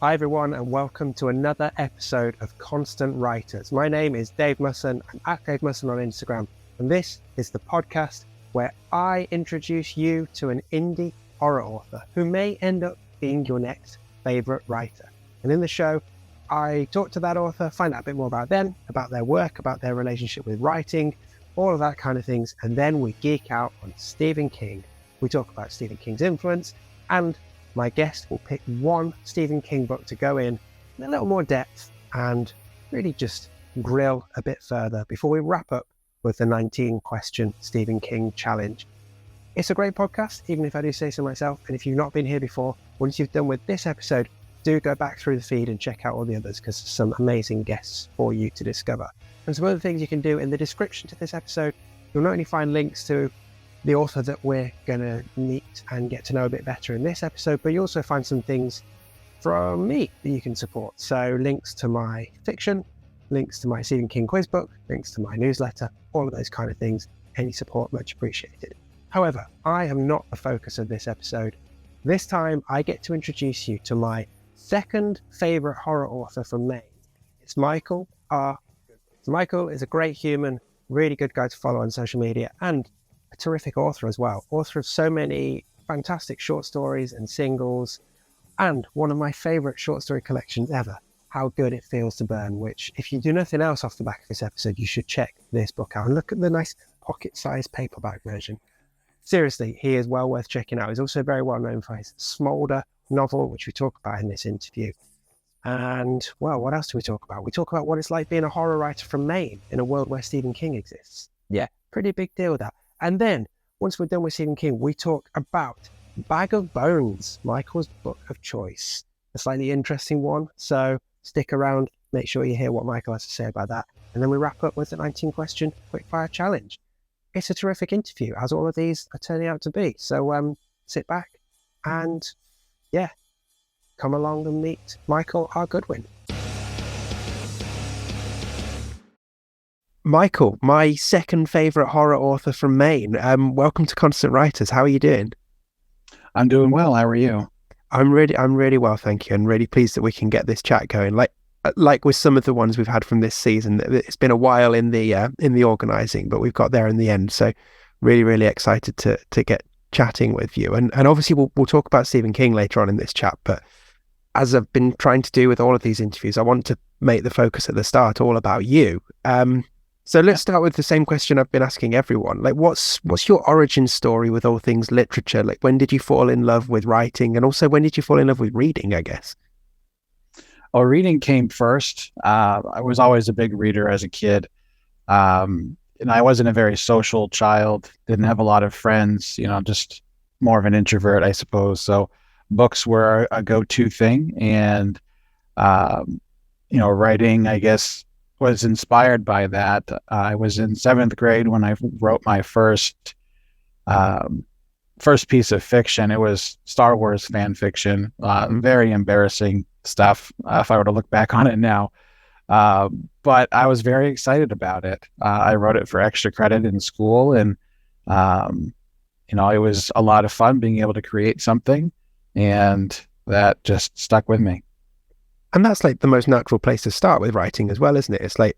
Hi everyone and welcome to another episode of Constant Writers. My name is Dave Musson. I'm at Dave Musson on Instagram, and this is the podcast where I introduce you to an indie horror author who may end up being your next favourite writer. And in the show, I talk to that author, find out a bit more about them, about their work, about their relationship with writing, all of that kind of things, and then we geek out on Stephen King. We talk about Stephen King's influence, and my guest will pick one Stephen King book to go in a little more depth and really just grill a bit further before we wrap up with the 19-question Stephen King challenge. It's a great podcast, even if I do say so myself. And if you've not been here before, once you've done with this episode, do go back through the feed and check out all the others because there's some amazing guests for you to discover. And some other things you can do in the description to this episode, you'll not only find links to the author that we're going to meet and get to know a bit better in this episode, but you also find some things from me that you can support. So links to my fiction, links to my Stephen King quiz book, links to my newsletter, all of those kind of things. Any support much appreciated. However, I am not the focus of this episode. This time I get to introduce you to my second favourite horror author from Maine. It's Michael R Goodwin. So Michael is a great human, really good guy to follow on social media, and a terrific author as well. Author of so many fantastic short stories and singles, and one of my favourite short story collections ever, How Good It Feels to Burn, which, if you do nothing else off the back of this episode, you should check this book out and look at the nice pocket-sized paperback version. Seriously, he is well worth checking out. He's also very well known for his Smolder novel, which we talk about in this interview. And, well, what else do we talk about? We talk about what it's like being a horror writer from Maine in a world where Stephen King exists. Yeah, pretty big deal, that. And then, once we're done with Stephen King, we talk about Bag of Bones, Michael's book of choice. A slightly interesting one, so stick around, make sure you hear what Michael has to say about that. And then we wrap up with the 19-question quickfire challenge. It's a terrific interview, as all of these are turning out to be. So sit back and, yeah, come along and meet Michael R Goodwin. Michael, my second favourite horror author from Maine. Welcome to Constant Writers. How are you doing? I'm doing well. How are you? I'm really well, thank you, and really pleased that we can get this chat going. Like with some of the ones we've had from this season, it's been a while in the organising, but we've got there in the end. So really excited to get chatting with you. And obviously we'll talk about Stephen King later on in this chat, but as I've been trying to do with all of these interviews, I want to make the focus at the start all about you. So let's start with the same question I've been asking everyone. Like, what's your origin story with all things literature? Like, when did you fall in love with writing? And also, when did you fall in love with reading, I guess? Oh, reading came first. I was always a big reader as a kid. And I wasn't a very social child, didn't have a lot of friends, just more of an introvert, I suppose. So books were a go-to thing. And, writing, I guess, was inspired by that. I was in 7th grade when I wrote my first piece of fiction. It was Star Wars fan fiction, very embarrassing stuff if I were to look back on it now. But I was very excited about it. I wrote it for extra credit in school, and it was a lot of fun being able to create something, and that just stuck with me. And that's like the most natural place to start with writing as well, isn't it? It's like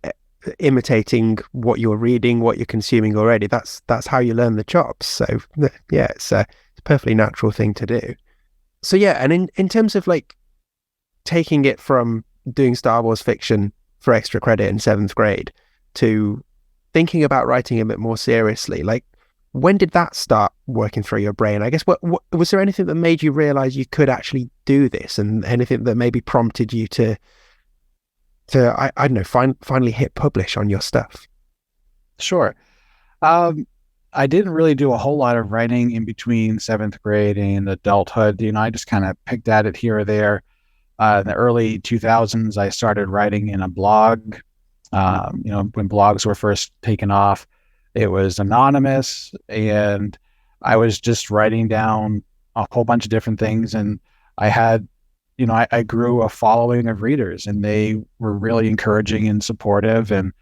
imitating what you're reading, what you're consuming already. That's how you learn the chops. So yeah, it's a perfectly natural thing to do. So yeah, and in terms of like taking it from doing Star Wars fiction for extra credit in 7th grade to thinking about writing a bit more seriously, like when did that start working through your brain? I guess what was there anything that made you realize you could actually do this, and anything that maybe prompted you to I don't know, finally hit publish on your stuff? Sure. I didn't really do a whole lot of writing in between 7th grade and adulthood. I just kind of picked at it here or there. In the early 2000s, I started writing in a blog. When blogs were first taken off, it was anonymous, and I was just writing down a whole bunch of different things. And I had, I grew a following of readers, and they were really encouraging and supportive, and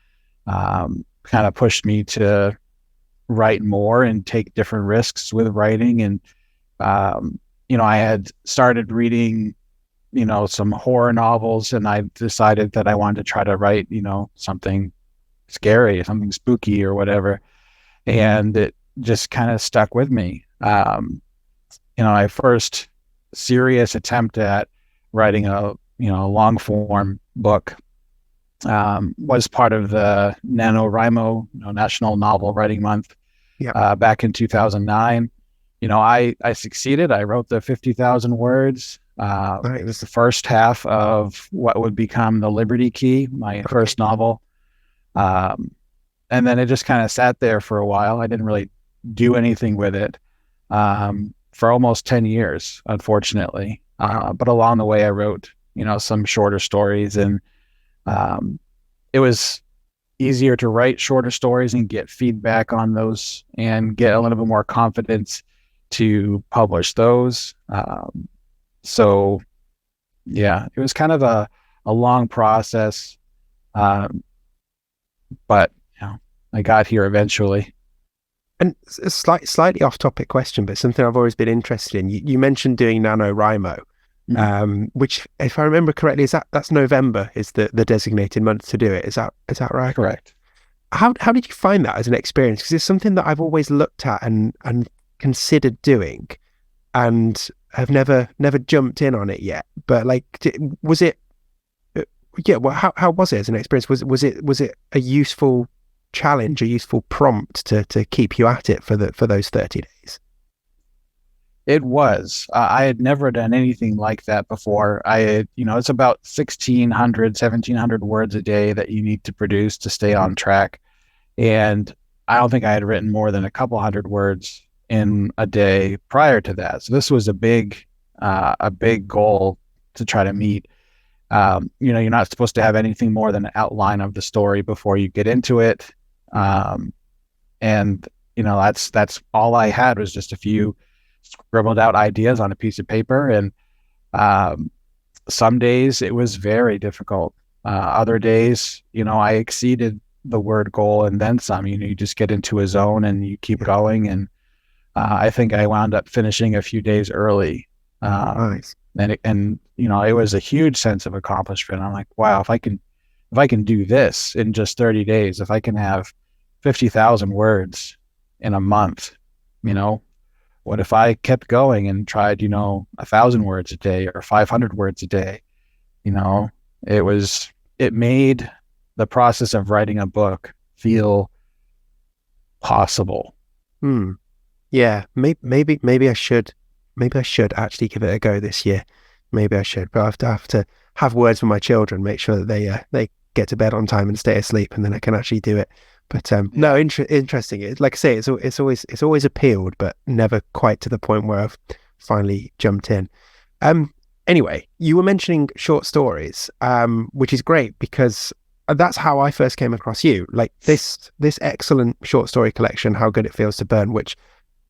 kind of pushed me to write more and take different risks with writing. And, I had started reading some horror novels, and I decided that I wanted to try to write, something scary, something spooky or whatever. And it just kind of stuck with me. My first serious attempt at writing a long form book was part of the NaNoWriMo, National Novel Writing Month, Yeah. back in 2009. I succeeded. I wrote the 50,000 words. It was the first half of what would become The Liberty Key, my first novel. And then it just kind of sat there for a while. I didn't really do anything with it for almost 10 years, unfortunately. But along the way, I wrote, some shorter stories, and it was easier to write shorter stories and get feedback on those and get a little bit more confidence to publish those. So yeah, it was kind of a long process. But I got here eventually. And a slightly off topic question, but something I've always been interested in. You mentioned doing NaNoWriMo, which, if I remember correctly, that's November is the designated month to do it. Is that right? Correct. How did you find that as an experience? Because it's something that I've always looked at and considered doing, and have never jumped in on it yet. But was it? Yeah. Well, how was it as an experience? Was it a useful challenge, a useful prompt to keep you at it for those 30 days? It was. I had never done anything like that before. I had, it's about 1,600, 1,700 words a day that you need to produce to stay on track. And I don't think I had written more than a couple hundred words in a day prior to that. So this was a big goal to try to meet. You're not supposed to have anything more than an outline of the story before you get into it. And that's all I had, was just a few scribbled out ideas on a piece of paper. And some days it was very difficult. Other days, I exceeded the word goal and then some. You just get into a zone and you keep going. And I think I wound up finishing a few days early. Nice. And it was a huge sense of accomplishment. I'm like, wow, if I can do this in just 30 days, if I can have 50,000 words in a month, what if I kept going and tried, 1,000 words a day or 500 words a day? It made the process of writing a book feel possible. Yeah, maybe I should actually give it a go this year. Maybe I should, but I have to have words with my children, make sure that they get to bed on time and stay asleep, and then I can actually do it. But no, interesting. Like I say, it's always appealed, but never quite to the point where I've finally jumped in. Anyway, you were mentioning short stories, which is great because that's how I first came across you. Like this excellent short story collection, How Good It Feels to Burn, which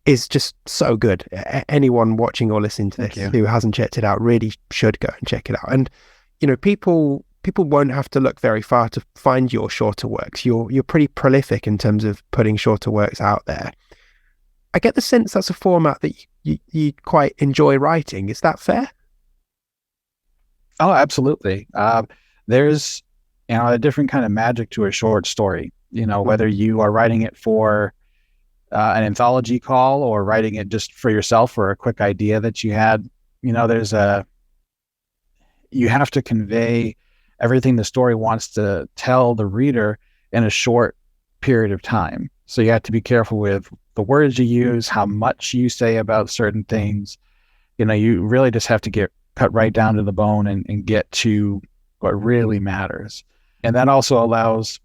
is just so good. Anyone watching or listening to this who hasn't checked it out really should go and check it out. And people won't have to look very far to find your shorter works. You're pretty prolific in terms of putting shorter works out there. I get the sense that's a format that you quite enjoy writing. Is that fair? Oh, absolutely. There's a different kind of magic to a short story. Whether you are writing it for an anthology call or writing it just for yourself or a quick idea that you had, you have to convey everything the story wants to tell the reader in a short period of time. So you have to be careful with the words you use, how much you say about certain things. You really just have to cut right down to the bone and get to what really matters. And that also allows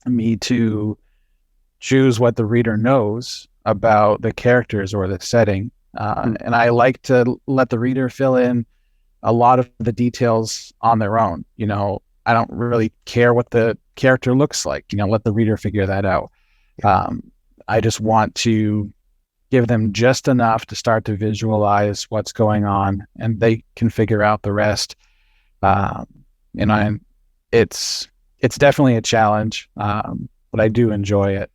me to choose what the reader knows about the characters or the setting. And I like to let the reader fill in a lot of the details on their own. I don't really care what the character looks like, let the reader figure that out. I just want to give them just enough to start to visualize what's going on, and they can figure out the rest. It's definitely a challenge, but I do enjoy it.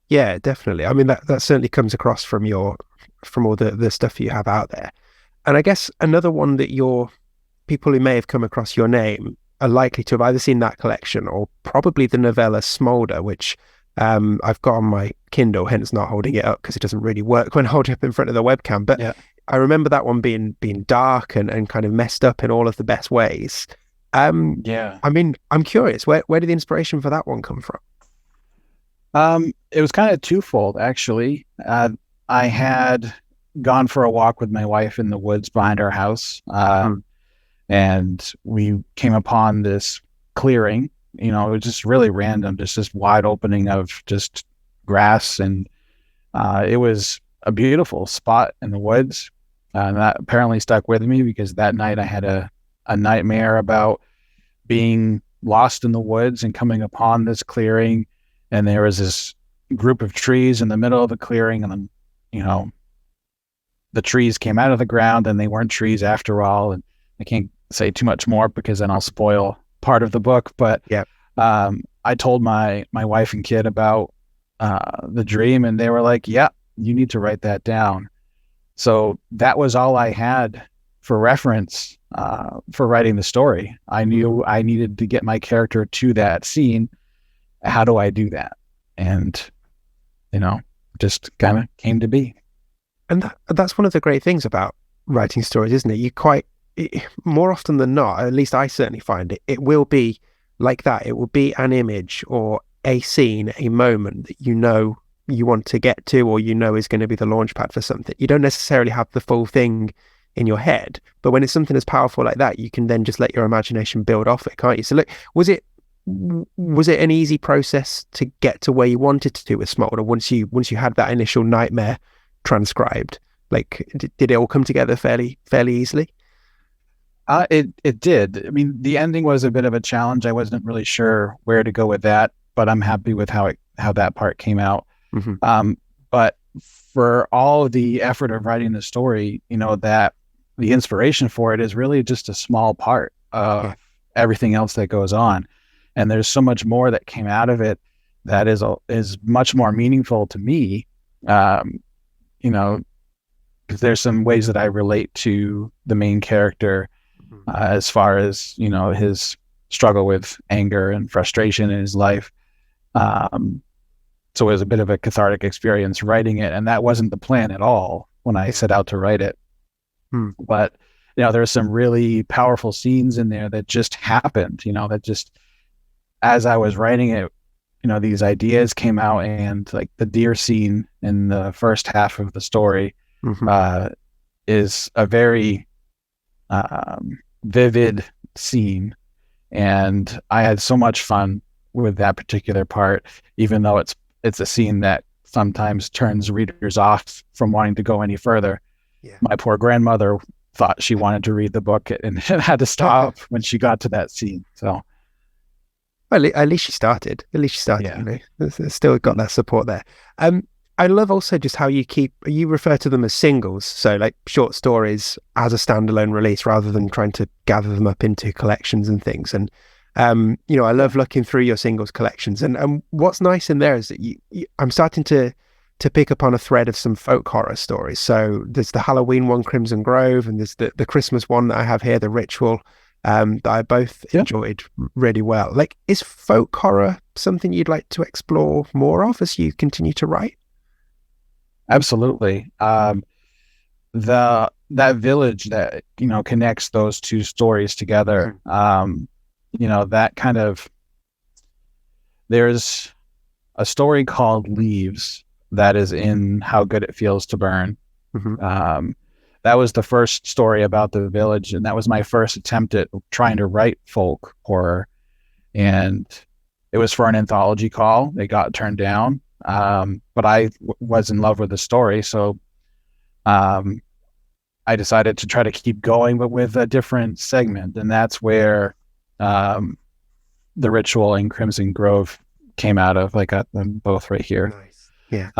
Yeah, definitely. I mean, that certainly comes across from all the stuff you have out there. And I guess another one that your people who may have come across your name are likely to have either seen that collection or probably the novella Smolder, which I've got on my Kindle, hence not holding it up because it doesn't really work when holding up in front of the webcam. But Yeah. I remember that one being dark and kind of messed up in all of the best ways. Yeah. I mean, I'm curious, where did the inspiration for that one come from? It was kind of twofold, actually. I had gone for a walk with my wife in the woods behind our house, and we came upon this clearing. You know, it was just really random, just this wide opening of just grass, and it was a beautiful spot in the woods. And that apparently stuck with me because that night I had a nightmare about being lost in the woods and coming upon this clearing, and there was this group of trees in the middle of the clearing, and then, you know, the trees came out of the ground and they weren't trees after all. And I can't say too much more because then I'll spoil part of the book. But Yeah. I told my wife and kid about the dream, and they were like, "Yeah, you need to write that down." So that was all I had for reference for writing the story. I knew I needed to get my character to that scene. How do I do that? And, you know, just kind of came to be. And that's one of the great things about writing stories, isn't it? More often than not, at least I certainly find it, it will be like that. It will be an image or a scene, a moment that you know you want to get to, or you know is going to be the launch pad for something. You don't necessarily have the full thing in your head, but when it's something as powerful like that, you can then just let your imagination build off it, can't you? So look, was it an easy process to get to where you wanted to with Smolder once you had that initial nightmare transcribed? Like, did it all come together fairly easily? It did. I mean, the ending was a bit of a challenge. I wasn't really sure where to go with that, but I'm happy with how that part came out. But for all of the effort of writing the story, you know, that the inspiration for it is really just a small part of everything else that goes on. And there's so much more that came out of it that is much more meaningful to me. You know, because there's some ways that I relate to the main character as far as, you know, his struggle with anger and frustration in his life. So it was a bit of a cathartic experience writing it, and that wasn't the plan at all when I set out to write it. But, you know, there are some really powerful scenes in there that just happened, you know, that just, as I was writing it, you know, these ideas came out, and like the deer scene in the first half of the story is a very vivid scene. And I had so much fun with that particular part, even though it's a scene that sometimes turns readers off from wanting to go any further. Yeah. My poor grandmother thought she wanted to read the book and had to stop when she got to that scene. So, well, at least she started. Yeah. You know, there's still got that support there. I love also just how you refer to them as singles, so like short stories as a standalone release rather than trying to gather them up into collections and things. And you know, I love looking through your singles collections, and what's nice in there is that I'm starting to pick up on a thread of some folk horror stories. So there's the Halloween one, Crimson Grove, and there's the Christmas one that I have here, The Ritual, that I both enjoyed really well. Like, is folk horror something you'd like to explore more of as you continue to write? Absolutely. That village that, you know, connects those two stories together, you know, that kind of, there's a story called Leaves that is in How Good It Feels to Burn. That was the first story about the village, and that was my first attempt at trying to write folk horror. And it was for an anthology call. It got turned down. But I was in love with the story, so I decided to try to keep going, but with a different segment, and that's where The Ritual and Crimson Grove came out of. I got them both right here. Nice. Yeah.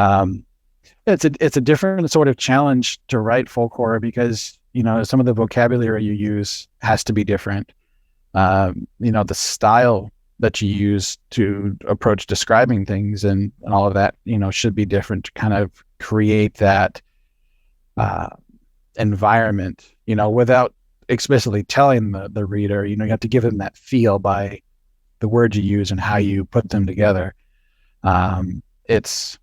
It's a different sort of challenge to write folk horror because, you know, some of the vocabulary you use has to be different. You know, the style that you use to approach describing things and all of that, you know, should be different to kind of create that environment, without explicitly telling the reader. You have to give them that feel by the words you use and how you put them together. It's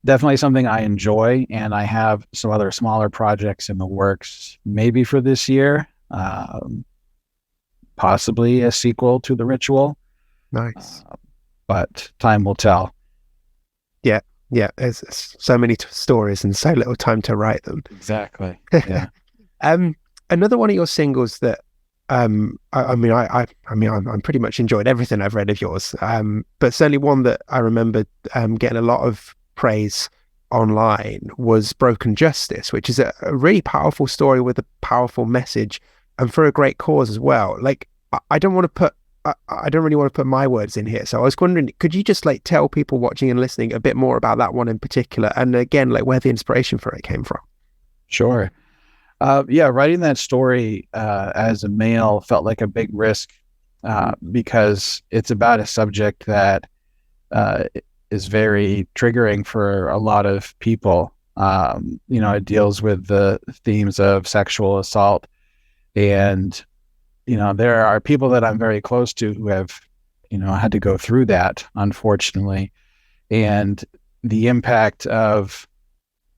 definitely something I enjoy, and I have some other smaller projects in the works, maybe for this year, possibly a sequel to The Ritual. Nice. But time will tell. Yeah. Yeah. There's so many stories and so little time to write them. Exactly. Yeah. Another one of your singles that I'm pretty much enjoyed everything I've read of yours. But certainly one that I remember getting a lot of praise online was Broken Justice, which is a really powerful story with a powerful message and for a great cause as well. Like, I don't really want to put my words in here. So I was wondering, could you just like tell people watching and listening a bit more about that one in particular? And again, like where the inspiration for it came from? Sure. Yeah, writing that story as a male felt like a big risk because it's about a subject that is very triggering for a lot of people. It deals with the themes of sexual assault, and there are people that I'm very close to who have had to go through that, unfortunately, and the impact of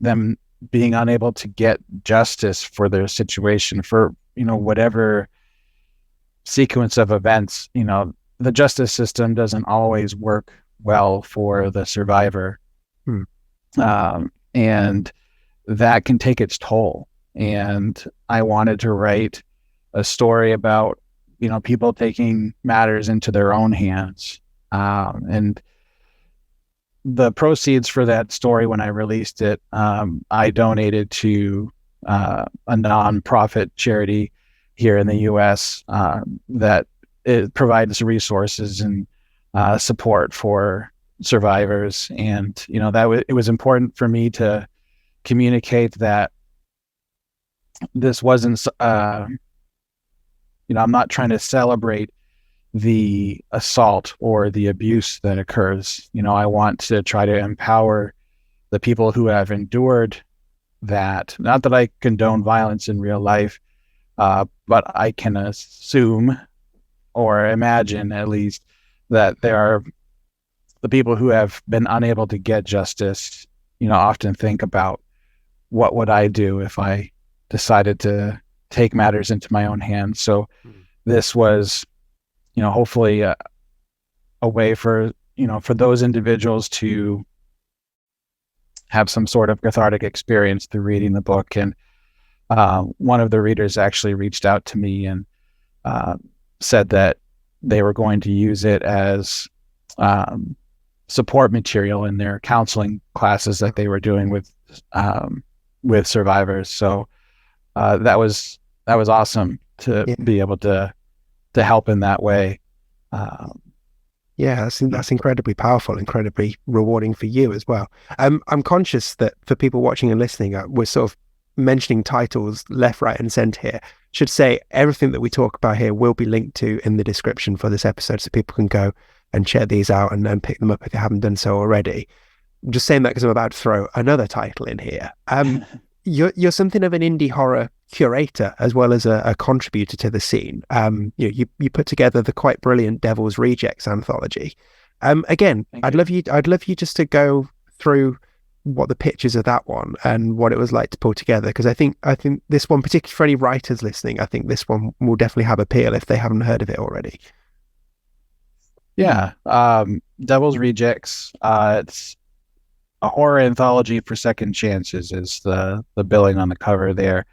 them being unable to get justice for their situation, for whatever sequence of events. The justice system doesn't always work well for the survivor. And that can take its toll. And I wanted to write a story about people taking matters into their own hands. And the proceeds for that story, when I released it, I donated to a nonprofit charity here in the U.S. That it provides resources and support for survivors. And it was important for me to communicate that this wasn't. I'm not trying to celebrate the assault or the abuse that occurs. I want to try to empower the people who have endured that. Not that I condone violence in real life, but I can assume or imagine at least that there are the people who have been unable to get justice, often think about what would I do if I decided to take matters into my own hands. So this was hopefully a way for those individuals to have some sort of cathartic experience through reading the book. And one of the readers actually reached out to me and said that they were going to use it as support material in their counseling classes that they were doing with survivors. So that was awesome to be able to help in that way. Yeah, that's incredibly powerful, incredibly rewarding for you as well. I'm conscious that for people watching and listening, we're sort of mentioning titles left, right, and centre here. Should say everything that we talk about here will be linked to in the description for this episode, so people can go and check these out and then pick them up if they haven't done so already. I'm just saying that because I'm about to throw another title in here. You're something of an indie horror curator as well as a contributor to the scene. You put together the quite brilliant Devil's Rejects anthology. Again, I'd love you just to go through what the pitch is of that one and what it was like to pull together, because I think this one, particularly for any writers listening, I think this one will definitely have appeal if they haven't heard of it already. Yeah, Devil's Rejects. It's a horror anthology for second chances is the billing on the cover there.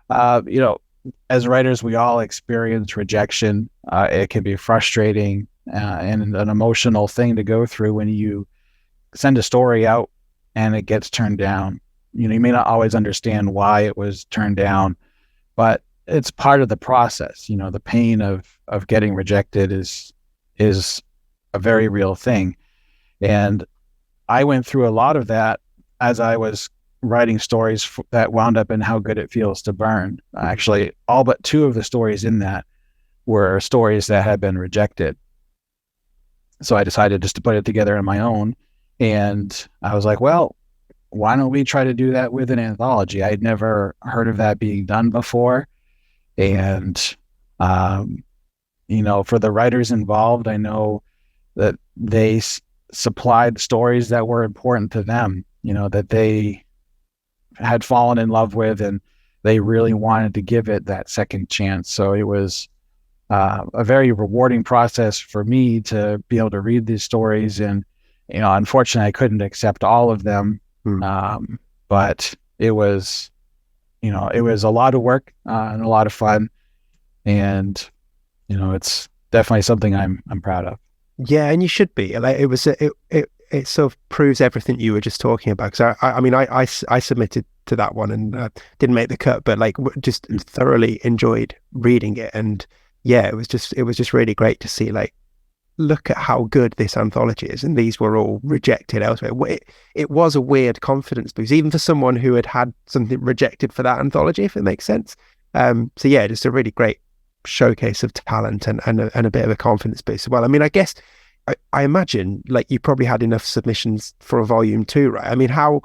As writers, we all experience rejection. It can be frustrating and an emotional thing to go through when you send a story out and it gets turned down. You may not always understand why it was turned down, but it's part of the process. The pain of getting rejected is a very real thing. And I went through a lot of that as I was writing stories that wound up in How Good It Feels to Burn. Actually, all but two of the stories in that were stories that had been rejected. So I decided just to put it together on my own. And I was like, well, why don't we try to do that with an anthology? I'd never heard of that being done before. And, um, for the writers involved, I know that they supplied stories that were important to them, that they had fallen in love with, and they really wanted to give it that second chance. So it was a very rewarding process for me to be able to read these stories. And, unfortunately, I couldn't accept all of them. But it was, it was a lot of work and a lot of fun. And, it's definitely something I'm proud of. Yeah, and you should be. Like, it sort of proves everything you were just talking about. Because I submitted to that one and didn't make the cut, but like just thoroughly enjoyed reading it. And yeah, it was just really great to see, like, look at how good this anthology is, and these were all rejected elsewhere. It was a weird confidence boost, even for someone who had something rejected for that anthology, if it makes sense. So yeah, just a really great showcase of talent and a bit of a confidence boost as well. I mean, I guess I imagine, like, you probably had enough submissions for a volume 2, right? I mean, how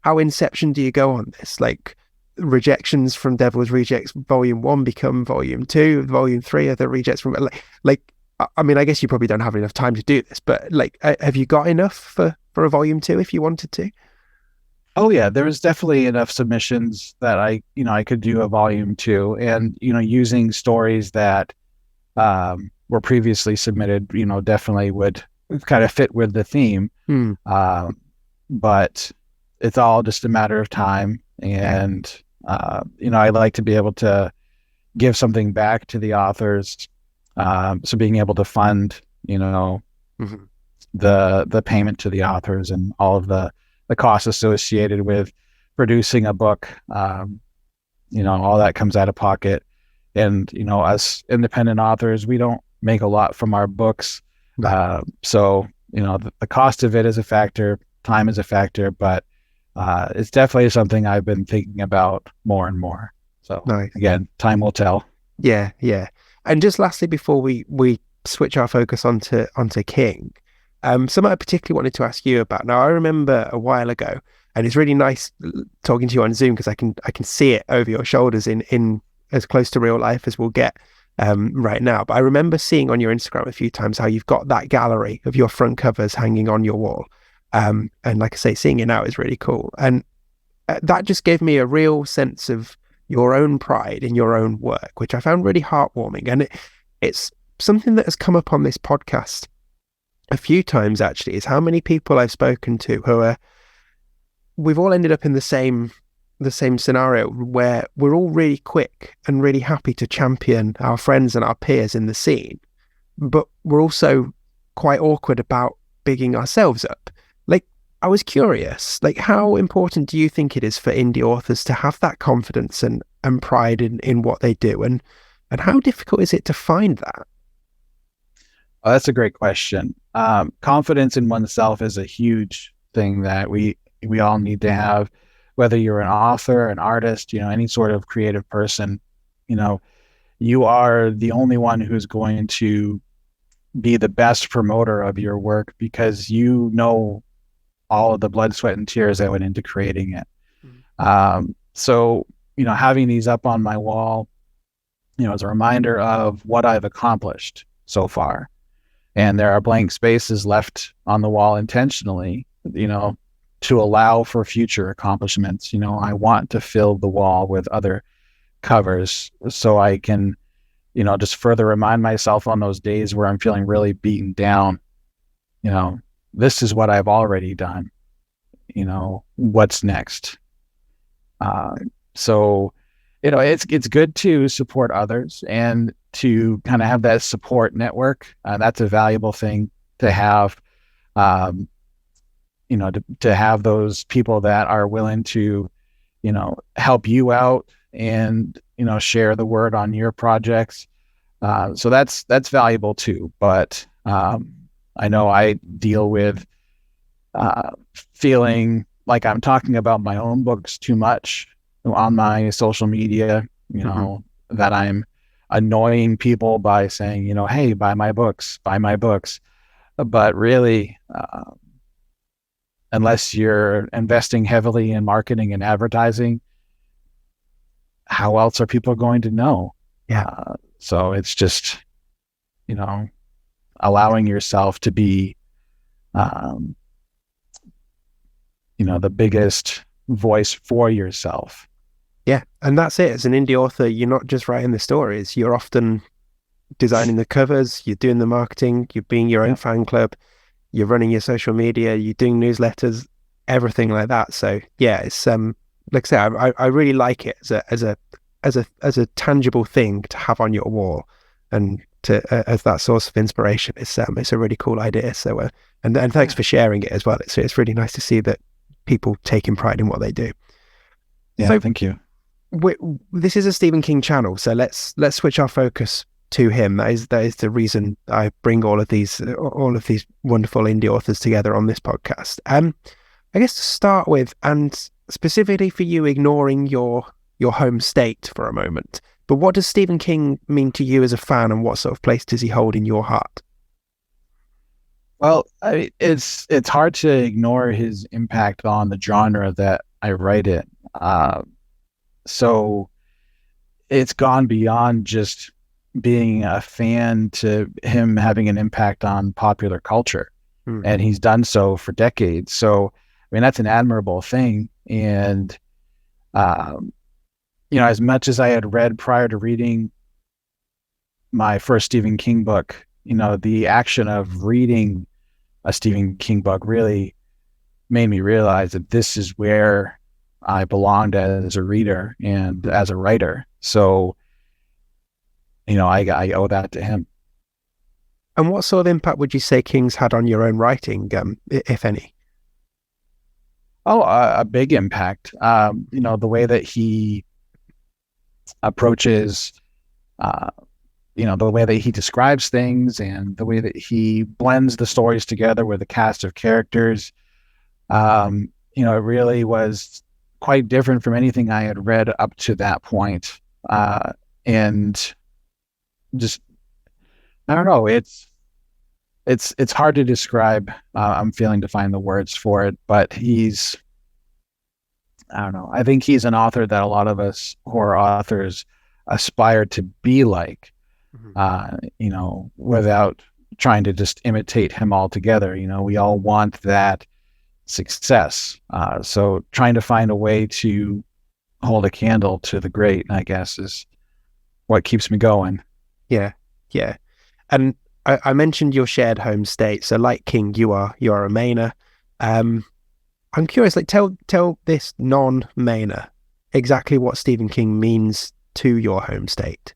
inception do you go on this? Like, rejections from Devil's Rejects volume 1 become volume 2, volume 3 are the rejects from like I mean, I guess you probably don't have enough time to do this, but like, have you got enough for a volume 2 if you wanted to? Oh yeah, there was definitely enough submissions that I could do a volume 2, and, using stories that were previously submitted, definitely would kind of fit with the theme. But it's all just a matter of time. And, I'd like to be able to give something back to the authors. So being able to fund, the payment to the authors and all of the costs associated with producing a book, all that comes out of pocket. And, us independent authors, we don't make a lot from our books. So, the cost of it is a factor, time is a factor, but it's definitely something I've been thinking about more and more. So nice. Again, time will tell. Yeah. And just lastly, before we switch our focus onto King, something I particularly wanted to ask you about. Now, I remember a while ago, and it's really nice talking to you on Zoom because I can see it over your shoulders in as close to real life as we'll get right now. But I remember seeing on your Instagram a few times how you've got that gallery of your front covers hanging on your wall. And like I say, seeing it now is really cool. And that just gave me a real sense of your own pride in your own work, which I found really heartwarming. And it's something that has come up on this podcast a few times, actually, is how many people I've spoken to we've all ended up in the same scenario where we're all really quick and really happy to champion our friends and our peers in the scene, but we're also quite awkward about bigging ourselves up. Like, I was curious, like, how important do you think it is for indie authors to have that confidence and pride in what they do, and how difficult is it to find that? Oh, that's a great question. Confidence in oneself is a huge thing that we all need to have, whether you're an author, an artist, any sort of creative person. You are the only one who's going to be the best promoter of your work because you know all of the blood, sweat, and tears that went into creating it. So, having these up on my wall, is a reminder of what I've accomplished so far. And there are blank spaces left on the wall intentionally, to allow for future accomplishments. I want to fill the wall with other covers so I can, just further remind myself on those days where I'm feeling really beaten down, this is what I've already done, what's next. So, it's good to support others and to kind of have that support network. That's a valuable thing to have, to have those people that are willing to, help you out and, share the word on your projects. So that's valuable too. But I know I deal with feeling like I'm talking about my own books too much on my social media, that I'm annoying people by saying, hey, buy my books. But really, unless you're investing heavily in marketing and advertising, how else are people going to know? Yeah. So it's just, you know, allowing yourself to be, um, the biggest voice for yourself. Yeah. And that's it. As an indie author, you're not just writing the stories. You're often designing the covers, you're doing the marketing, you're being your own fan club, you're running your social media, you're doing newsletters, everything like that. So yeah, it's like I say, I really like it as a tangible thing to have on your wall, and to as that source of inspiration. It's a really cool idea. So and thanks for sharing it as well. It's really nice to see that people taking pride in what they do. Yeah, So thank you. this is a Stephen King channel, so let's switch our focus to him. That is the reason I bring all of these wonderful indie authors together on this podcast. I guess to start with, and specifically for you, ignoring your home state for a moment, but what does Stephen King mean to you as a fan, and what sort of place does he hold in your heart? Well, it's hard to ignore his impact on the genre that I write in. So it's gone beyond just being a fan to him having an impact on popular culture. And he's done so for decades. So, I mean, that's an admirable thing. And, as much as I had read prior to reading my first Stephen King book, the action of reading a Stephen King book really made me realize that this is where I belonged as a reader and as a writer. So, I owe that to him. And what sort of impact would you say King's had on your own writing, if any? Oh, a big impact. The way that he approaches, the way that he describes things, and the way that he blends the stories together with a cast of characters. It really was quite different from anything I had read up to that point. And just, I don't know, it's hard to describe. I'm failing to find the words for it, but I don't know. I think he's an author that a lot of us horror authors aspire to be like, without trying to just imitate him altogether. We all want that success. So trying to find a way to hold a candle to the great, I guess, is what keeps me going. Yeah. Yeah. And I mentioned your shared home state. So like King, you are a Mainer. I'm curious, like tell this non-Mainer exactly what Stephen King means to your home state.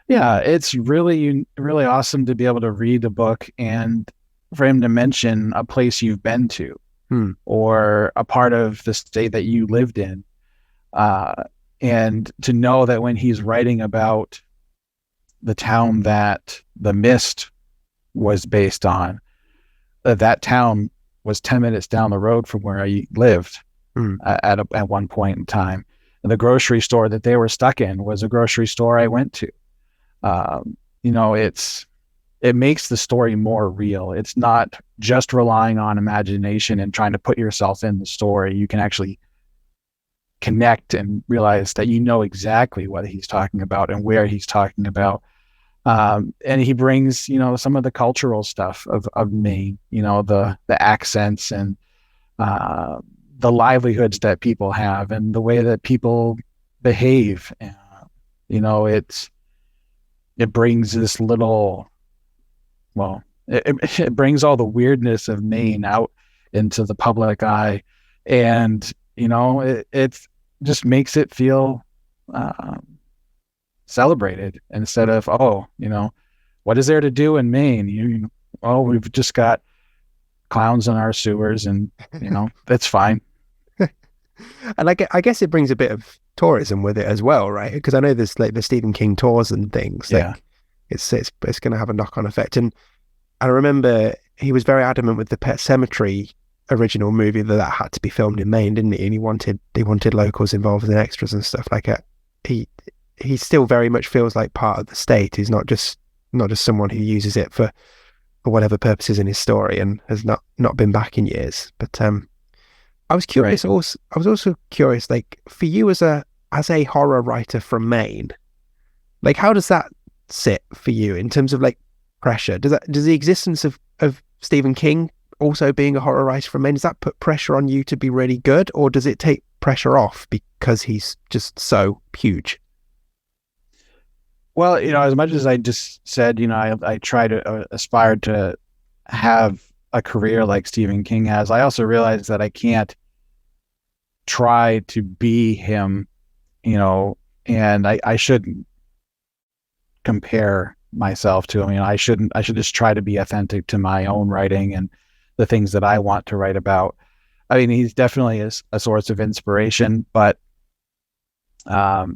Yeah, it's really, really awesome to be able to read a book and for him to mention a place you've been to or a part of the state that you lived in. And to know that when he's writing about the town that The Mist was based on, that town was 10 minutes down the road from where I lived at one point in time. And the grocery store that they were stuck in was a grocery store I went to. It makes the story more real. It's not just relying on imagination and trying to put yourself in the story. You can actually connect and realize that exactly what he's talking about and where he's talking about. And he brings, some of the cultural stuff of Maine, the accents and the livelihoods that people have and the way that people behave. It brings this little, it brings all the weirdness of Maine out into the public eye. And, it just makes it feel celebrated instead of, what is there to do in Maine? We've just got clowns in our sewers and, that's fine. And I guess it brings a bit of tourism with it as well, right? Because I know there's like the Stephen King tours and things. Like, it's going to have a knock-on effect. And I remember he was very adamant with the Pet Sematary original movie that had to be filmed in Maine, didn't he? And he wanted locals involved in extras and stuff like that. He still very much feels like part of the state. He's not just someone who uses it for for whatever purposes in his story and has not been back in years. But I was Right. curious. Also, I was also curious, like for you as a horror writer from Maine, like how does that sit for you in terms of like pressure? Does the existence of Stephen King also being a horror writer from Maine, does that put pressure on you to be really good, or does it take pressure off because he's just so huge? Well, as much as I just said, I try to aspire to have a career like Stephen King has, I also realize that I can't try to be him, and I shouldn't compare myself to him. I should just try to be authentic to my own writing and the things that I want to write about. I mean, he's definitely a source of inspiration, but all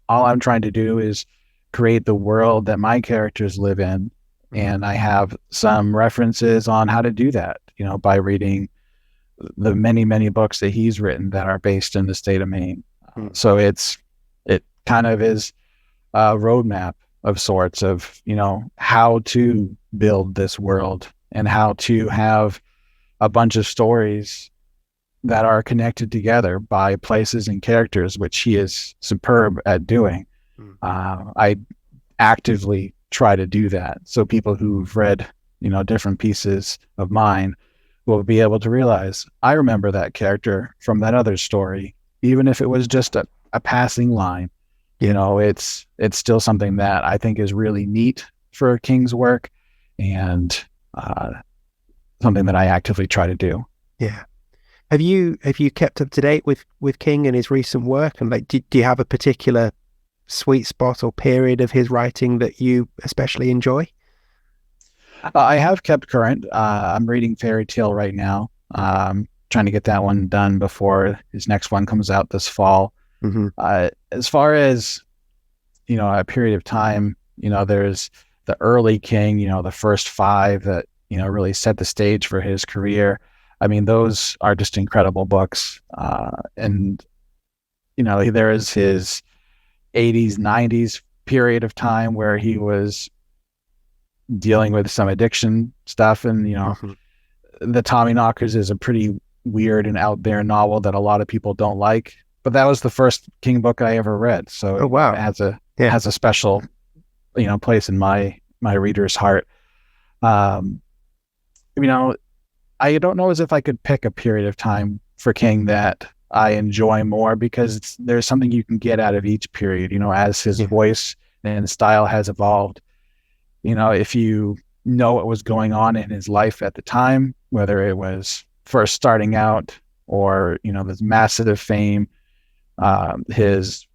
I'm trying to do is create the world that my characters live in. And I have some references on how to do that, by reading the many, many books that he's written that are based in the state of Maine. So it kind of is a roadmap of sorts of, how to build this world and how to have a bunch of stories that are connected together by places and characters, which he is superb at doing. I actively try to do that. So people who've read, different pieces of mine will be able to realize, I remember that character from that other story, even if it was just a passing line. It's still something that I think is really neat for King's work, and something that I actively try to do. Yeah. Have you kept up to date with King and his recent work? And like, do you have a particular sweet spot or period of his writing that you especially enjoy? I have kept current. I'm reading Fairy Tale right now. Trying to get that one done before his next one comes out this fall. As far as, a period of time, there's the early King, the first 5 that, really set the stage for his career. I mean, those are just incredible books. And, there is his 80s, 90s period of time where he was dealing with some addiction stuff. And, the Tommyknockers is a pretty weird and out there novel that a lot of people don't like. But that was the first King book I ever read. So it has a special, place in my reader's heart. I don't know as if I could pick a period of time for King that I enjoy more, because there's something you can get out of each period, as his voice and style has evolved. If you know what was going on in his life at the time, whether it was first starting out or, this massive fame, his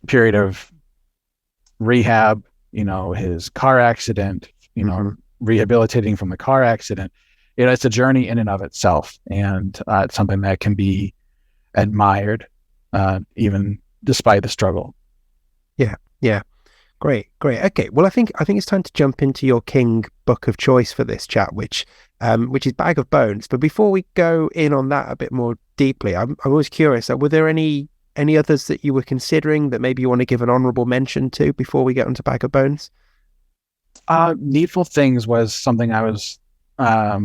period of rehab, his car accident, rehabilitating from the car accident, it's a journey in and of itself. And it's something that can be admired, even despite the struggle. Yeah. Great. Okay. Well, I think it's time to jump into your King book of choice for this chat, which is Bag of Bones. But before we go in on that a bit more deeply, I'm always curious. Were there any others that you were considering that maybe you want to give an honourable mention to before we get onto Bag of Bones? Needful Things was something I was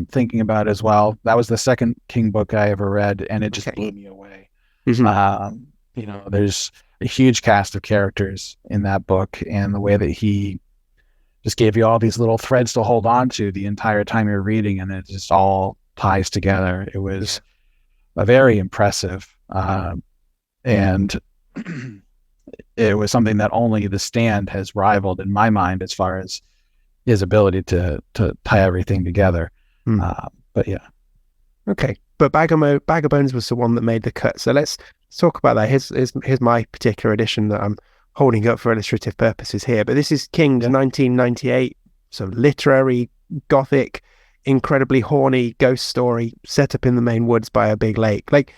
thinking about as well. That was the second King book I ever read, and it just blew me away. There's a huge cast of characters in that book, and the way that he just gave you all these little threads to hold on to the entire time you're reading, and it just all ties together. It was a very impressive, and it was something that only The Stand has rivaled in my mind as far as his ability to tie everything together. But yeah. Okay. But Bag of Bones was the one that made the cut. So let's talk about that. Here's my particular edition that I'm holding up for illustrative purposes here. But this is King's 1998, so literary, gothic, incredibly horny ghost story set up in the Maine woods by a big lake. Like,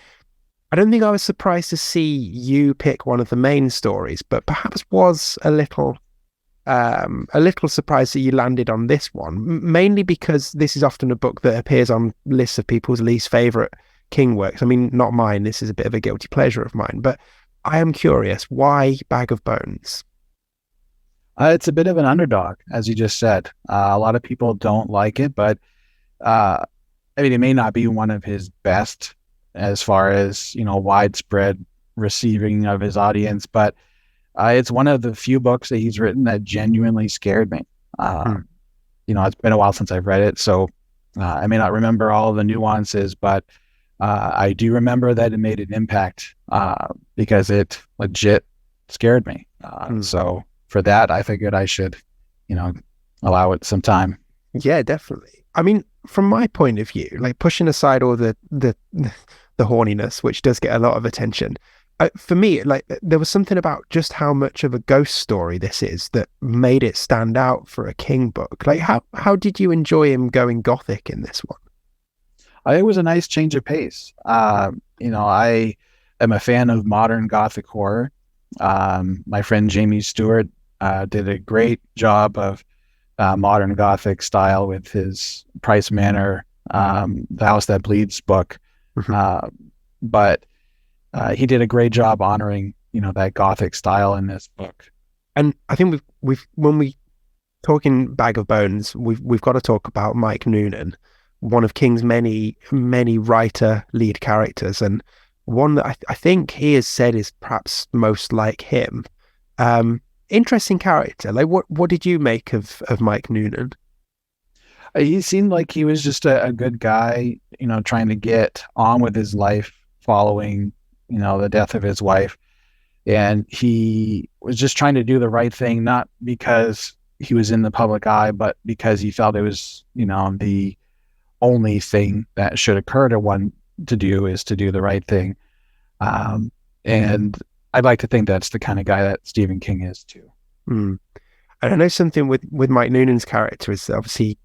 I don't think I was surprised to see you pick one of the main stories, but perhaps was a little surprised that you landed on this one, mainly because this is often a book that appears on lists of people's least favorite King works. I mean, not mine. This is a bit of a guilty pleasure of mine, but I am curious, why Bag of Bones? It's a bit of an underdog, as you just said. A lot of people don't like it, but uh, I mean, it may not be one of his best as far as, widespread receiving of his audience, but it's one of the few books that he's written that genuinely scared me. Uh, Hmm. it's been a while since I've read it, so I may not remember all of the nuances, but I do remember that it made an impact because it legit scared me. Hmm. So for that, I figured I should, you know, allow it some time. Yeah, definitely. I mean, from my point of view, like pushing aside all the horniness, which does get a lot of attention, for me, like there was something about just how much of a ghost story this is that made it stand out for a King book. Like, how did you enjoy him going gothic in this one? It was a nice change of pace. I am a fan of modern Gothic horror. My friend Jamie Stewart did a great job of modern Gothic style with his Price Manor, The House That Bleeds book. Mhm. Uh, but he did a great job honoring, that Gothic style in this book. And I think we've when we talking Bag of Bones, we've got to talk about Mike Noonan, one of King's many writer lead characters, and one that I think he has said is perhaps most like him. Interesting character. Like, what did you make of Mike Noonan? He seemed like he was just a good guy, trying to get on with his life following, the death of his wife. And he was just trying to do the right thing, not because he was in the public eye, but because he felt it was, the only thing that should occur to one to do is to do the right thing. And I'd like to think that's the kind of guy that Stephen King is too. Mm. And I know something with Mike Noonan's character is that obviously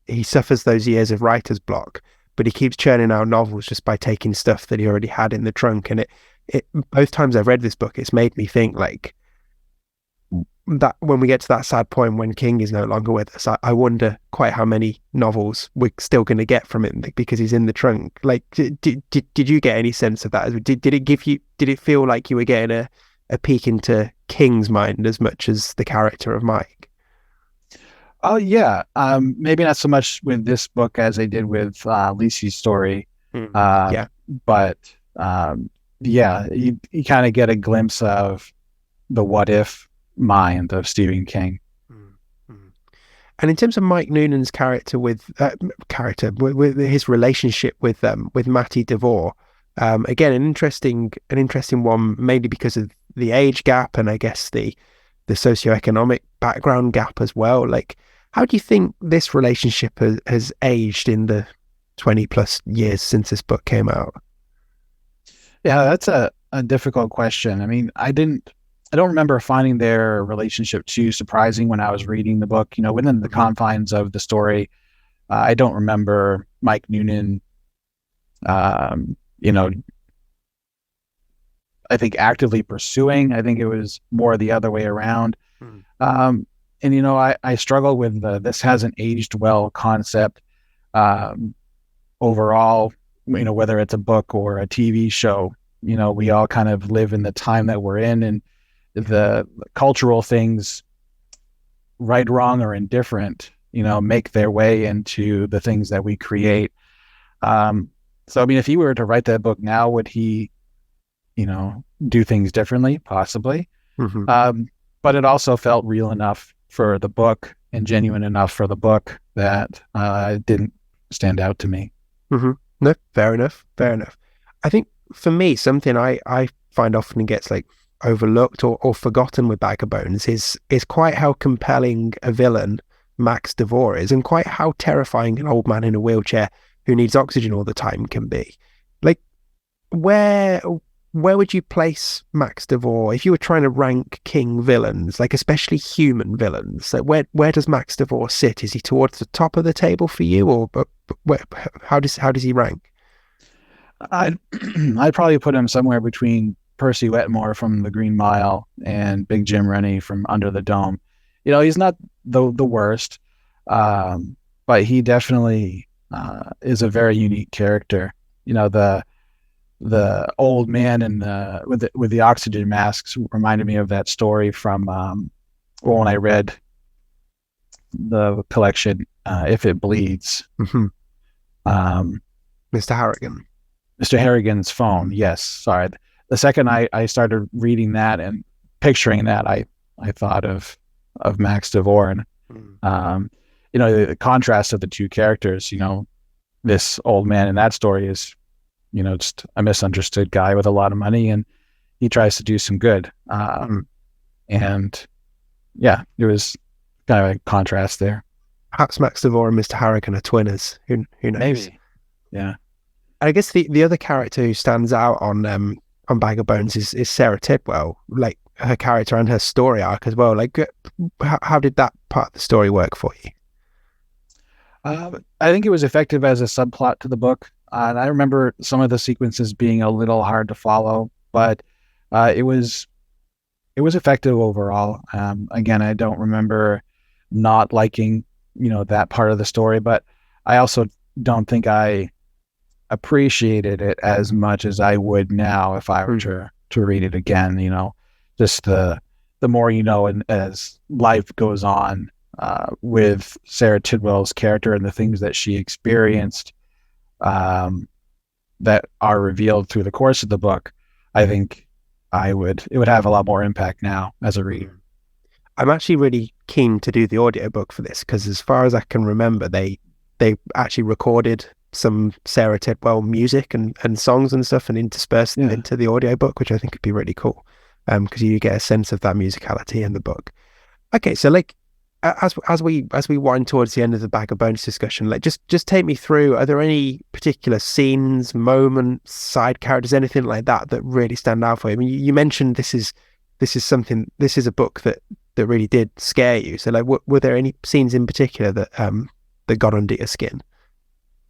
he suffers those years of writer's block, but he keeps churning out novels just by taking stuff that he already had in the trunk. And it both times I've read this book, it's made me think like that when we get to that sad point when King is no longer with us, I wonder quite how many novels we're still going to get from him because he's in the trunk. Like, did you get any sense of that? Did it feel like you were getting a peek into King's mind as much as the character of Mike? Oh yeah, maybe not so much with this book as I did with Lisi's story, Mm. uh, Yeah. but yeah, you kind of get a glimpse of the what if mind of Stephen King. Mm. Mm. And in terms of Mike Noonan's character with his relationship with Matty DeVore, again an interesting one, mainly because of the age gap and I guess the socioeconomic background gap as well. Like, how do you think this relationship has aged in the 20 plus years since this book came out? Yeah, that's a difficult question. I mean, I don't remember finding their relationship too surprising when I was reading the book. Within the Mhm. confines of the story, I don't remember Mike Noonan, um, you know, I think actively pursuing. I think it was more the other way around. Mm. Um, and I struggle with the this hasn't aged well concept um, overall. Whether it's a book or a TV show, we all kind of live in the time that we're in, and the cultural things, right, wrong, or indifferent, make their way into the things that we create. So, I mean, if he were to write that book now, would he, do things differently? Possibly. Mhm. Um, but it also felt real enough for the book and genuine enough for the book that it didn't stand out to me. Mm-hmm. No, fair enough. Fair enough. I think for me, something I find often gets like overlooked or forgotten with Bag of Bones is quite how compelling a villain Max DeVore is, and quite how terrifying an old man in a wheelchair who needs oxygen all the time can be. Like, where where would you place Max DeVore if you were trying to rank King villains, like especially human villains? Like, where does Max DeVore sit? Is he towards the top of the table for you, or where, how does he rank? I'd I'd probably put him somewhere between Percy Wetmore from The Green Mile and Big Jim Rennie from Under the Dome. He's not the worst, um, but he definitely is a very unique character. The old man and with the oxygen masks reminded me of that story from school and I read the collection, If It Bleeds. Mm-hmm. Um, Mr. Harrigan. Mr. Harrigan's Phone. Yes. Sorry. The second I started reading that and picturing that, I thought of Max DeVoren. Mm. The contrast of the two characters, this old man in that story is, just a misunderstood guy with a lot of money, and he tries to do some good. And yeah, there was kind of a contrast there. Perhaps Max DeVore and Mr. Harrigan are twinners. Who knows? Maybe. Yeah. I guess the other character who stands out on Bag of Bones is Sarah Tidwell, like her character and her story arc as well. Like, how did that part of the story work for you? I think it was effective as a subplot to the book. And I remember some of the sequences being a little hard to follow, but it was effective overall. Again, I don't remember not liking, that part of the story, but I also don't think I appreciated it as much as I would now if I were to read it again. Just the more and as life goes on with Sarah Tidwell's character and the things that she experienced that are revealed through the course of the book, I think it would have a lot more impact now as a reader. I'm actually really keen to do the audiobook for this because, as far as I can remember, they actually recorded some Sarah Tidwell music and songs and stuff and interspersed them into the audiobook, which I think would be really cool because you get a sense of that musicality in the book. Okay, so like as we wind towards the end of the Bag of Bones discussion, like just take me through, are there any particular scenes, moments, side characters, anything like that really stand out for you? I mean, you mentioned this is a book that really did scare you. So like, were there any scenes in particular that got under your skin?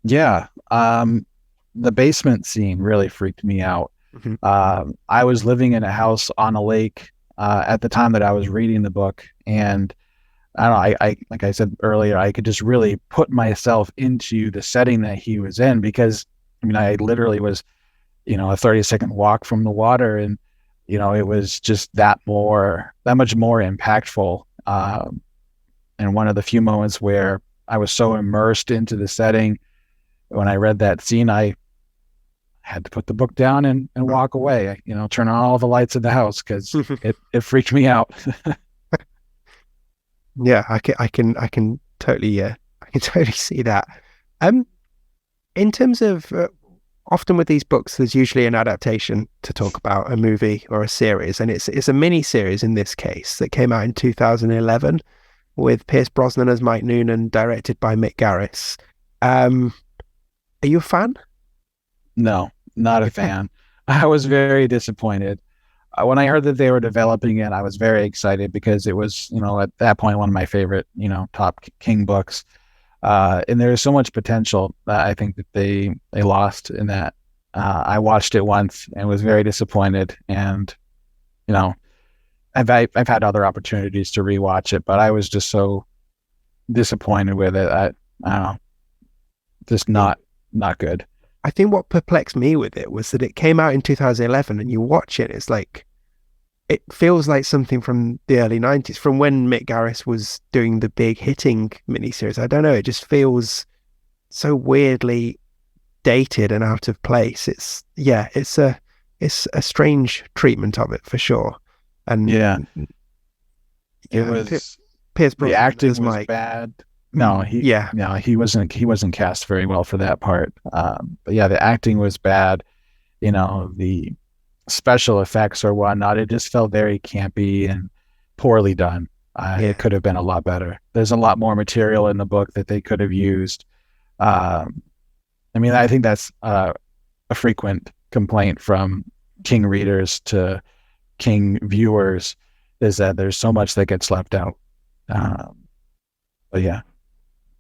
Yeah. The basement scene really freaked me out. Mm-hmm. I was living in a house on a lake at the time that I was reading the book, and I don't know, I like I said earlier, I could just really put myself into the setting that he was in, because I mean, I literally was, a 30-second walk from the water, and it was just that much more impactful. And one of the few moments where I was so immersed into the setting, when I read that scene, I had to put the book down and walk away, turn on all the lights in the house because it freaked me out. Yeah, I can totally see that. In terms of often with these books, there's usually an adaptation to talk about, a movie or a series, and it's a mini series in this case that came out in 2011 with Pierce Brosnan as Mike Noonan, directed by Mick Garris. Are you a fan? No, not a fan. I was very disappointed. When I heard that they were developing it, I was very excited because it was, at that point, one of my favorite, top King books. And there is so much potential that I think that they lost in that. I watched it once and was very disappointed. And, I've had other opportunities to rewatch it, but I was just so disappointed with it. I don't know, just not good. I think what perplexed me with it was that it came out in 2011 and you watch it, it's like, it feels like something from the early 90s, from when Mick Garris was doing the big hitting miniseries. I don't know, it just feels so weirdly dated and out of place. It's a strange treatment of it for sure. And it was, Pierce Brosnan, the acting was bad. No, he wasn't cast very well for that part. But yeah, the acting was bad. The special effects or whatnot, it just felt very campy and poorly done. It could have been a lot better. There's a lot more material in the book that they could have used. I think that's a frequent complaint from King readers to King viewers, is that there's so much that gets left out. But yeah.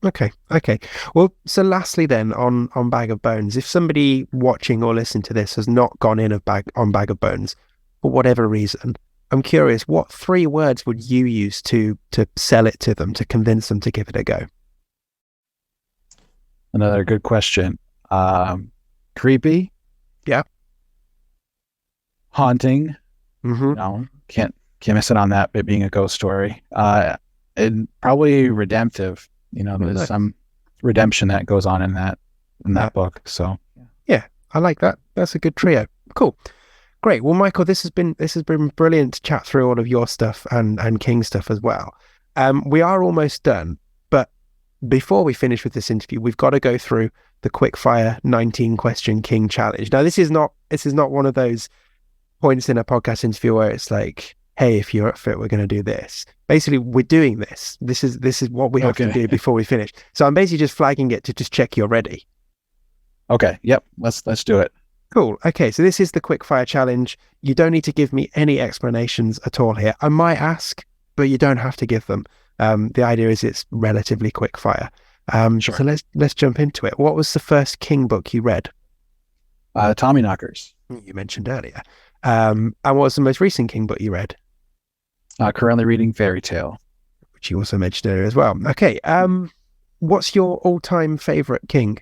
Okay. Well, so lastly then on Bag of Bones, if somebody watching or listening to this has not gone in on Bag of Bones for whatever reason, I'm curious, what 3 words would you use to sell it to them, to convince them to give it a go? Another good question. Creepy. Yeah. Haunting. Mm-hmm. No, can't can't miss it on that, it being a ghost story. And probably redemptive. There's Nice. some redemption that goes on in that book. So Yeah, I like that. That's a good trio. Cool. Great. Well, Michael, this has been brilliant to chat through all of your stuff and King stuff as well. We are almost done, but before we finish with this interview, we've got to go through the quickfire 19 question King challenge. Now, this is not one of those points in a podcast interview where it's like, hey, if you're up for it, we're going to do this. Basically, we're doing this. This is what we have to do before we finish. So I'm basically just flagging it to just check you're ready. okay, yep, let's do it. Cool. Okay, so this is the quickfire challenge. You don't need to give me any explanations at all here. I might ask, but you don't have to give them. The idea is it's relatively quickfire. Sure. So let's jump into it. What was the first King book you read? Tommyknockers. You mentioned earlier. And what was the most recent King book you read? Currently reading Fairy Tale. Which you also mentioned earlier as well. Okay. What's your all-time favorite King?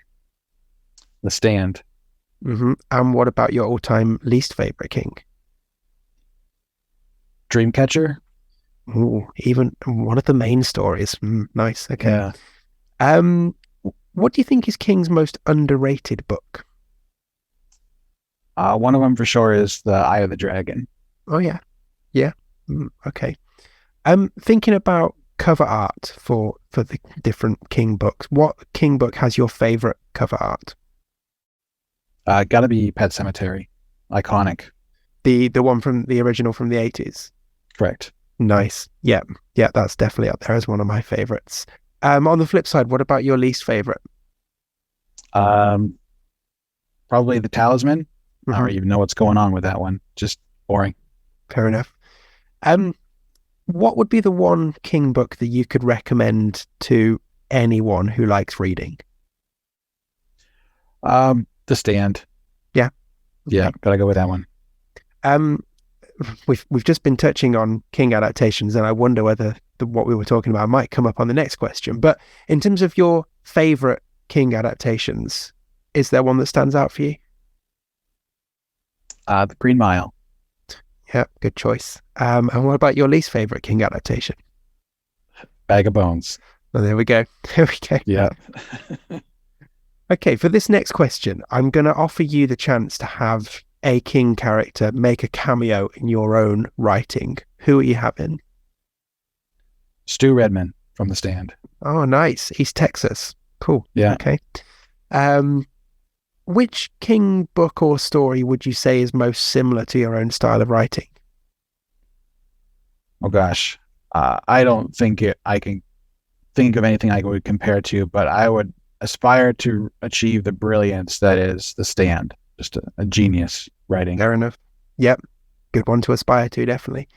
The Stand. And what about your all-time least favorite King? Dreamcatcher. Ooh, even one of the main stories. Nice. Okay. Yeah. What do you think is King's most underrated book? One of them for sure is The Eye of the Dragon. Oh yeah. Okay. Thinking about cover art for the different King books. What King book has your favorite cover art? Gotta be Pet Sematary. Iconic. The one from the original from the 80s. Correct. Nice. Yeah, that's definitely up there as one of my favorites. On the flip side, what about your least favorite? Probably The Talisman. I don't even know what's going on with that one. Just boring. Fair enough. What would be the one King book that you could recommend to anyone who likes reading? The Stand. Yeah. Yeah, gotta go with that one. We've just been touching on King adaptations, and I wonder whether what we were talking about might come up on the next question. But in terms of your favorite King adaptations, is there one that stands out for you? The Green Mile. Yeah, good choice. And what about your least favorite King adaptation? Bag of Bones. Oh, there we go. There we go. Yeah. Okay, for this next question, I'm going to offer you the chance to have a King character make a cameo in your own writing. Who are you having? Stu Redman from The Stand. Oh, nice. East Texas. Cool. Yeah. Okay. Which King book or story would you say is most similar to your own style of writing? Oh gosh. I don't think I can think of anything I would compare to, but I would aspire to achieve the brilliance that is The Stand. Just a genius writing. Fair enough. Yep. Good one to aspire to, definitely.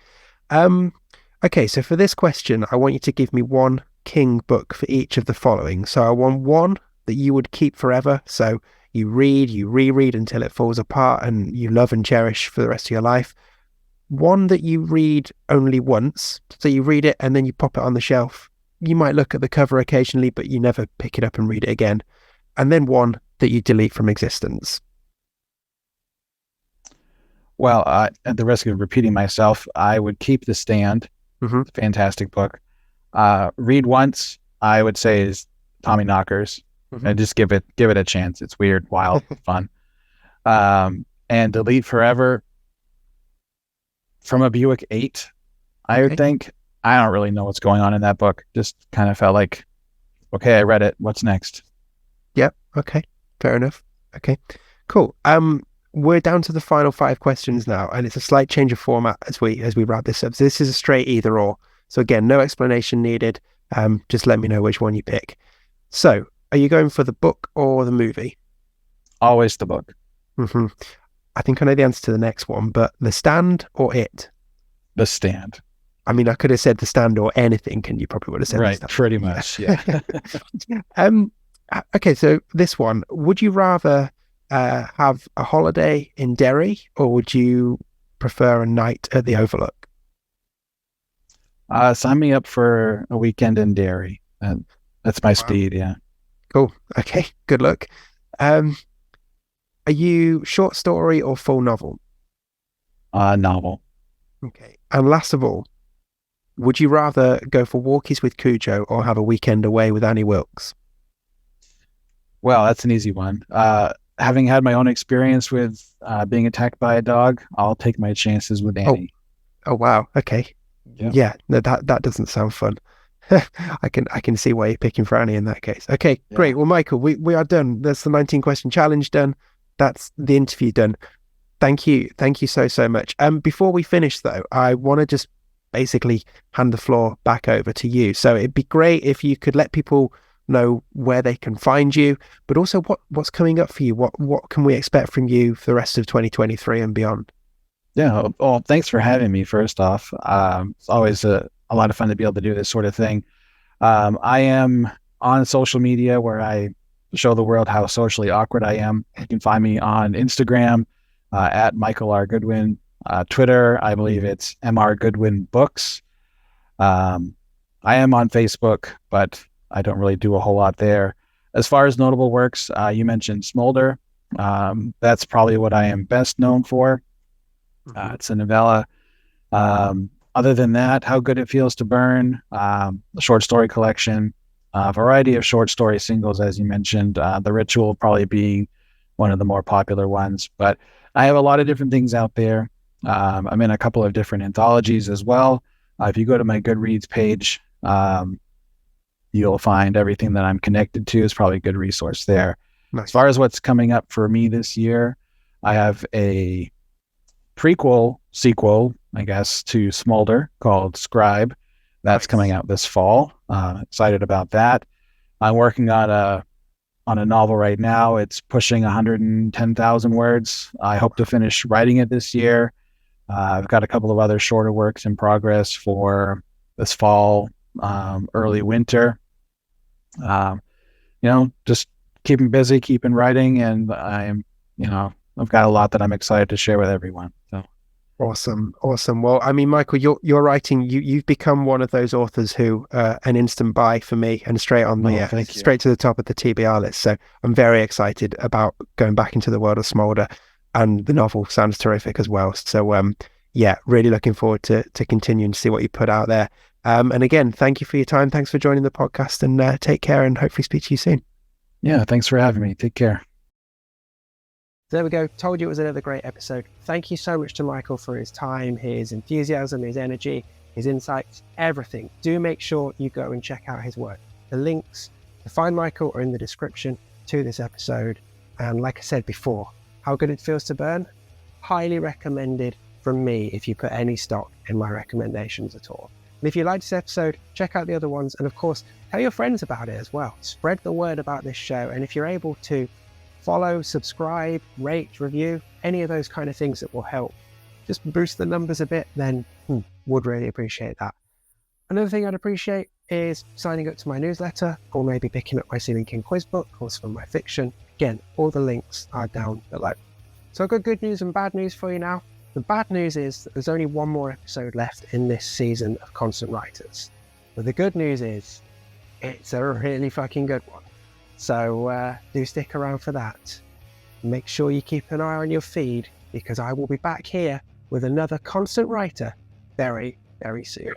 Okay, so for this question, I want you to give me one King book for each of the following. So I want one that you would keep forever. So you read, you reread until it falls apart and you love and cherish for the rest of your life. One that you read only once. So you read it and then you pop it on the shelf. You might look at the cover occasionally, but you never pick it up and read it again. And then one that you delete from existence. Well, at the risk of repeating myself, I would keep The Stand. Mm-hmm. Fantastic book. Read once, I would say, is Tommyknockers. And just give it a chance. It's weird, wild, fun. And delete forever from a Buick 8, I would think. I don't really know what's going on in that book. Just kind of felt like, okay, I read it. What's next? Yep. Okay. Fair enough. Okay. Cool. We're down to the final 5 questions now, and it's a slight change of format as we wrap this up. So this is a straight either or. So again, no explanation needed. Just let me know which one you pick. So, are you going for the book or the movie? Always the book. I think I know the answer to the next one, but The Stand or It? The Stand. I mean, I could have said The Stand or anything, and you probably would have said right. The Stand. Pretty much, yeah. Okay, so this one, would you rather have a holiday in Derry, or would you prefer a night at the Overlook? Sign me up for a weekend in Derry. That's my speed, yeah. Cool. Okay, good luck. Are you short story or full novel? Novel. Okay. And last of all, would you rather go for walkies with Cujo or have a weekend away with Annie Wilkes? Well, that's an easy one. Having had my own experience with being attacked by a dog, I'll take my chances with Oh, Annie. oh wow. Okay. Yeah. Yeah, no, that doesn't sound fun. I can see why you're picking for Annie in that case. Okay, Yeah. great. Well, Michael, we are done. That's the 19-question challenge done. That's the interview done. Thank you. Thank you so much. Before we finish though, I want to just basically hand the floor back over to you. So it'd be great if you could let people know where they can find you, but also what's coming up for you. What can we expect from you for the rest of 2023 and beyond? Yeah. Well, thanks for having me, first off. It's always a lot of fun to be able to do this sort of thing. I am on social media where I show the world how socially awkward I am. You can find me on Instagram at Michael R Goodwin. Twitter, I believe it's MR Goodwin Books. I am on Facebook, but I don't really do a whole lot there. As far as notable works, you mentioned Smolder. That's probably what I am best known for. It's a novella. Other than that, How Good It Feels to Burn, a short story collection, a variety of short story singles, as you mentioned, The Ritual probably being one of the more popular ones. But I have a lot of different things out there. I'm in a couple of different anthologies as well. If you go to my Goodreads page, you'll find everything that I'm connected to is probably a good resource there. Nice. As far as what's coming up for me this year, I have a sequel, I guess, to Smolder called Scribe. That's Nice. coming out this fall. Excited about that. I'm working on a novel right now. It's pushing 110,000 words. I hope to finish writing it this year. I've got a couple of other shorter works in progress for this fall, early winter. Just keeping busy, keeping writing, and I've got a lot that I'm excited to share with everyone. So. Awesome. Well, I mean, Michael, you're writing. You've become one of those authors who an instant buy for me, and straight to the top of the TBR list. So I'm very excited about going back into the world of Smolder, and the novel sounds terrific as well. So yeah, really looking forward to continuing to see what you put out there. And again, thank you for your time. Thanks for joining the podcast, and take care, and hopefully speak to you soon. Yeah, thanks for having me. Take care. There we go. Told you it was another great episode. Thank you so much to Michael for his time, his enthusiasm, his energy, his insights, everything. Do make sure you go and check out his work. The links to find Michael are in the description to this episode. And like I said before, How Good It Feels to Burn, highly recommended from me if you put any stock in my recommendations at all. And if you liked this episode, check out the other ones. And of course, tell your friends about it as well. Spread the word about this show. And if you're able to follow, subscribe, rate, review, any of those kind of things that will help just boost the numbers a bit, then would really appreciate that. Another thing I'd appreciate is signing up to my newsletter, or maybe picking up my Stephen King quiz book or some of my fiction. Again, all the links are down below. So I've got good news and bad news for you now. The bad news is that there's only one more episode left in this season of Constant Writers. But the good news is it's a really fucking good one. So do stick around for that. Make sure you keep an eye on your feed, because I will be back here with another Constant Writer very, very soon.